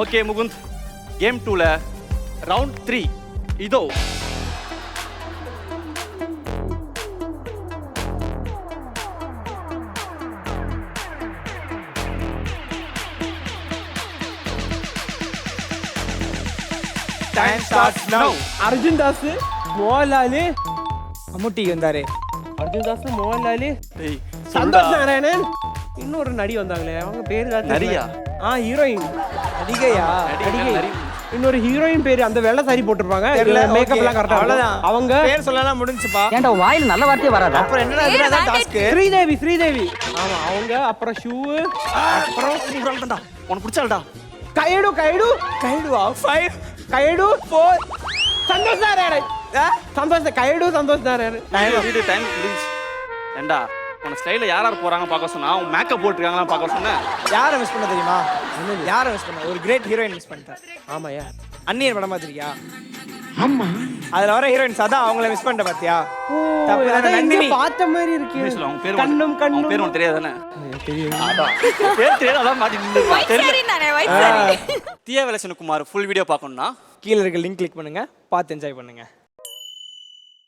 Okay Mukund, game 2ல round 3 இதோ. Time starts now. Arjun Das, Mohanlal, மம்முட்டி வந்தாரு. அர்ஜுன் தாஸ், மோகன்லால், டேய் சந்தோஷ் நாராயணன், இன்னொரு நடி வந்தாங்களே அவங்க பேரு நரியா? ஹீரோயின் நடிகையா? நரி. இன்னொரு ஹீரோயின் பேரு அந்த வெள்ளை சாரி போட்டிருப்பாங்க, தெரியல, மேக்கப் எல்லாம் okay. கரெக்டா அவ்வளவுதான். அவங்க பேர் சொல்லலாம் முடிஞ்சுப்பா. ஏன்டா வாயில நல்ல வார்த்தையே வராதா? அப்புறம் என்னடா இதுல டாஸ்க்? ஸ்ரீதேவி. ஆமா அவங்க. அப்புறம் ஷூ, அப்புறம் உனக்கு பிடிச்சால்டா. கைடு கைடுவா 5 கைடு 4 சந்தோஷ் நாராயணன். சந்தோஷ் நாராயணன். டைம் முடிஞ்சு. ஏண்டா உன ஸ்டைல யார் போறாங்க பார்க்க சொன்னா, அவங்க மேக்கப் போட்டுருக்காங்களா பார்க்க சொன்னேன். யார மிஸ் பண்ண தெரியுமா? யார மிஸ் பண்ண? ஒரு கிரேட் ஹீரோயின் மிஸ் பண்ணிட்டேன். ஆமாயா. அந்நியன் படம் பாத்திருக்கியா? ஆமா. அதுல வர ஹீரோயின்ஸ் அதான் அவங்கள மிஸ் பண்ணிட்ட பாத்தியா? தப்பு தானே நந்தினி. பார்த்த மாதிரி இருக்கு. அவங்க பேர் கண்ணும் அவங்க பேர் உனக்கு தெரியாதானே? தெரியும். பேர் தெரியாது, அதான் மாட்டி நின்னுருக்கா. சரி. தியா விலசனகுமார் ஃபுல் வீடியோ பார்க்கணும்னா கீழ இருக்க லிங்க் கிளிக் பண்ணுங்க, பார்த்து என்ஜாய் பண்ணுங்க.